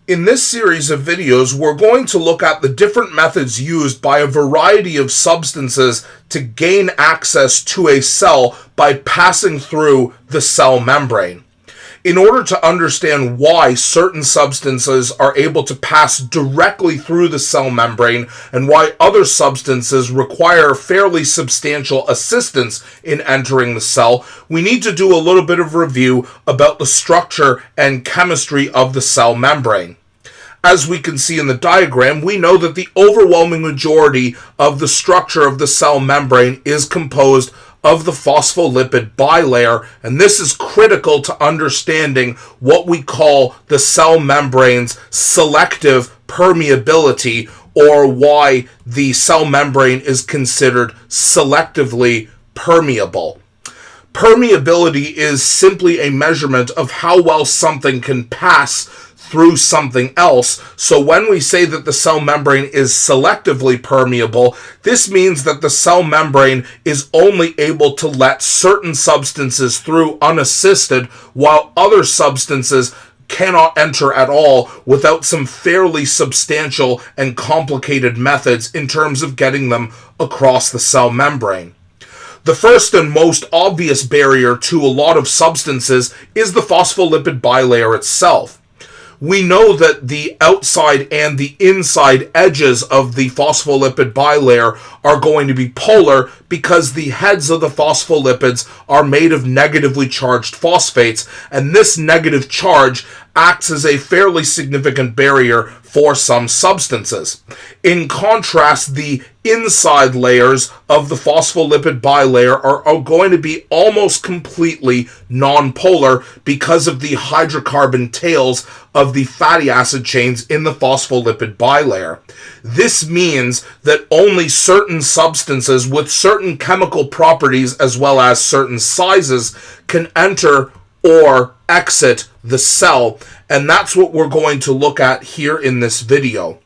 In this series of videos, we're going to look at the different methods used by a variety of substances to gain access to a cell by passing through the cell membrane. In order to understand why certain substances are able to pass directly through the cell membrane and why other substances require fairly substantial assistance in entering the cell, we need to do a little bit of review about the structure and chemistry of the cell membrane. As we can see in the diagram, we know that the overwhelming majority of the structure of the cell membrane is composed of the phospholipid bilayer, and this is critical to understanding what we call the cell membrane's selective permeability, or why the cell membrane is considered selectively permeable. Permeability is simply a measurement of how well something can pass through something else. So when we say that the cell membrane is selectively permeable, this means that the cell membrane is only able to let certain substances through unassisted, while other substances cannot enter at all without some fairly substantial and complicated methods in terms of getting them across the cell membrane. The first and most obvious barrier to a lot of substances is the phospholipid bilayer itself. We know that the outside and the inside edges of the phospholipid bilayer are going to be polar because the heads of the phospholipids are made of negatively charged phosphates, and this negative charge acts as a fairly significant barrier for some substances. In contrast, the inside layers of the phospholipid bilayer are going to be almost completely nonpolar because of the hydrocarbon tails of the fatty acid chains in the phospholipid bilayer. This means that only certain substances with certain chemical properties as well as certain sizes can enter or exit the cell, and that's what we're going to look at here in this video.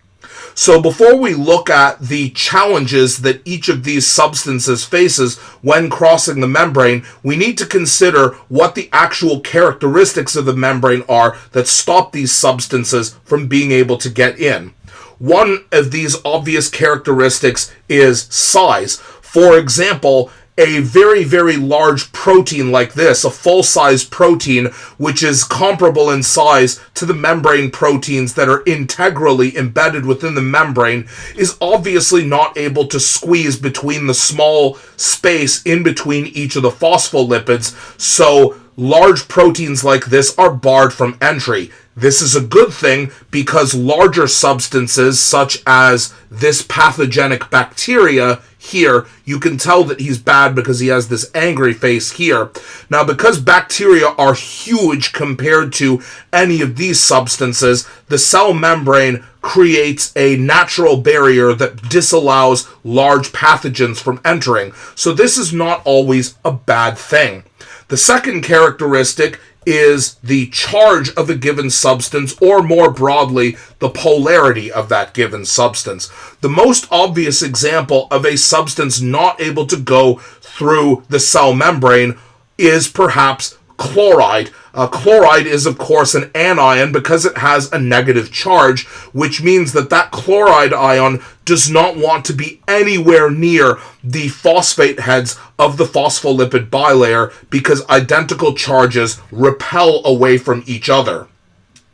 So before we look at the challenges that each of these substances faces when crossing the membrane, we need to consider what the actual characteristics of the membrane are that stop these substances from being able to get in. One of these obvious characteristics is size. For example, a very, very large protein like this, a full-size protein, which is comparable in size to the membrane proteins that are integrally embedded within the membrane, is obviously not able to squeeze between the small space in between each of the phospholipids, so large proteins like this are barred from entry. This is a good thing because larger substances, such as this pathogenic bacteria here, you can tell that he's bad because he has this angry face here. Now, because bacteria are huge compared to any of these substances, the cell membrane creates a natural barrier that disallows large pathogens from entering. So this is not always a bad thing. The second characteristic is the charge of a given substance, or more broadly, the polarity of that given substance. The most obvious example of a substance not able to go through the cell membrane is perhaps chloride. Chloride is, of course, an anion because it has a negative charge, which means that that chloride ion does not want to be anywhere near the phosphate heads of the phospholipid bilayer because identical charges repel away from each other.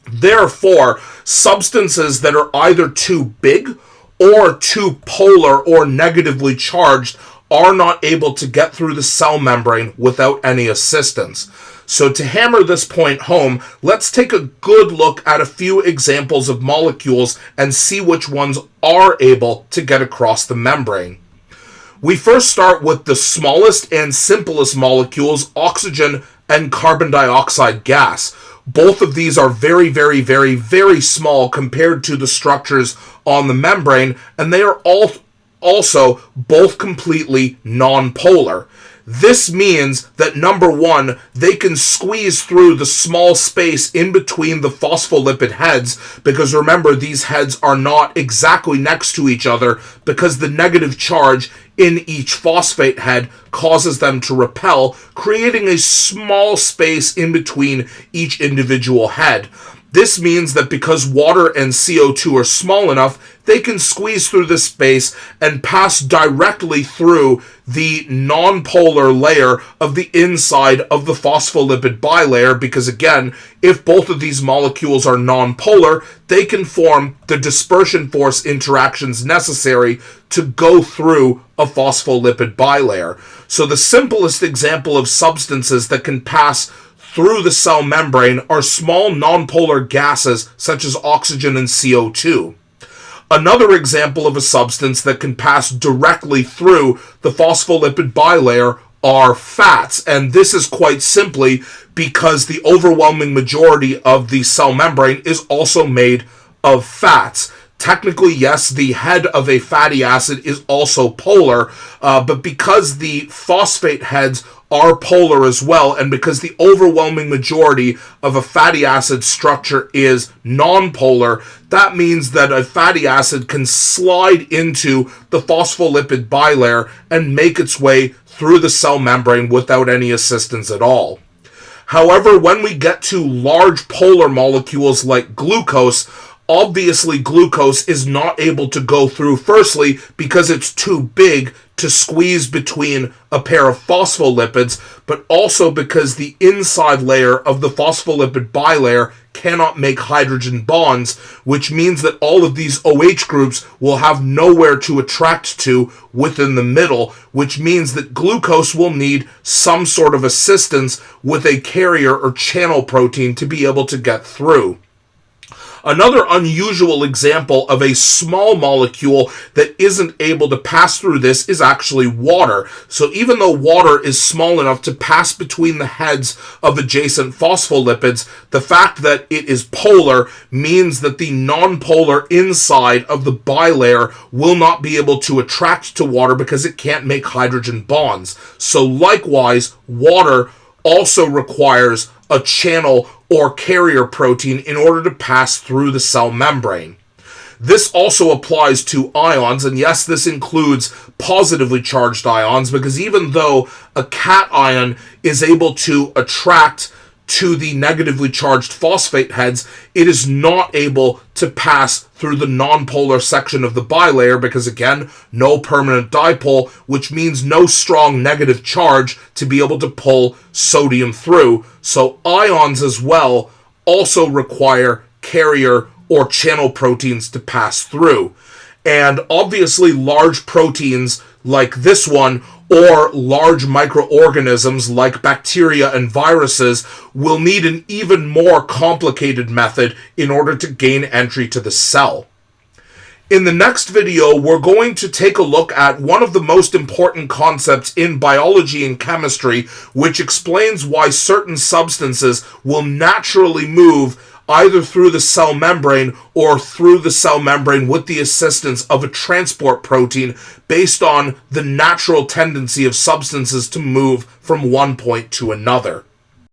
Therefore, substances that are either too big or too polar or negatively charged are not able to get through the cell membrane without any assistance. So to hammer this point home, let's take a good look at a few examples of molecules and see which ones are able to get across the membrane. We first start with the smallest and simplest molecules, oxygen and carbon dioxide gas. Both of these are very, very, very, very small compared to the structures on the membrane, and they are also both completely nonpolar. This means that, number one, they can squeeze through the small space in between the phospholipid heads, because remember, these heads are not exactly next to each other because the negative charge in each phosphate head causes them to repel, creating a small space in between each individual head. This means that because water and CO2 are small enough, they can squeeze through this space and pass directly through the nonpolar layer of the inside of the phospholipid bilayer, because again, if both of these molecules are nonpolar, they can form the dispersion force interactions necessary to go through a phospholipid bilayer. So the simplest example of substances that can pass through the cell membrane are small nonpolar gases such as oxygen and CO2. Another example of a substance that can pass directly through the phospholipid bilayer are fats, and this is quite simply because the overwhelming majority of the cell membrane is also made of fats. Technically, yes, the head of a fatty acid is also polar, but because the phosphate heads are polar as well, and because the overwhelming majority of a fatty acid structure is nonpolar, that means that a fatty acid can slide into the phospholipid bilayer and make its way through the cell membrane without any assistance at all. However, when we get to large polar molecules like glucose, obviously glucose is not able to go through, firstly because it's too big to squeeze between a pair of phospholipids, but also because the inside layer of the phospholipid bilayer cannot make hydrogen bonds, which means that all of these OH groups will have nowhere to attract to within the middle, which means that glucose will need some sort of assistance with a carrier or channel protein to be able to get through. Another unusual example of a small molecule that isn't able to pass through this is actually water. So even though water is small enough to pass between the heads of adjacent phospholipids, the fact that it is polar means that the nonpolar inside of the bilayer will not be able to attract to water because it can't make hydrogen bonds. So likewise, water also requires a channel or carrier protein in order to pass through the cell membrane. This also applies to ions, and yes, this includes positively charged ions, because even though a cation is able to attract to the negatively charged phosphate heads, it is not able to pass through the nonpolar section of the bilayer because, again, no permanent dipole, which means no strong negative charge to be able to pull sodium through. So ions as well also require carrier or channel proteins to pass through. And obviously large proteins like this one, or large microorganisms like bacteria and viruses, will need an even more complicated method in order to gain entry to the cell. In the next video, we're going to take a look at one of the most important concepts in biology and chemistry, which explains why certain substances will naturally move either through the cell membrane or through the cell membrane with the assistance of a transport protein based on the natural tendency of substances to move from one point to another.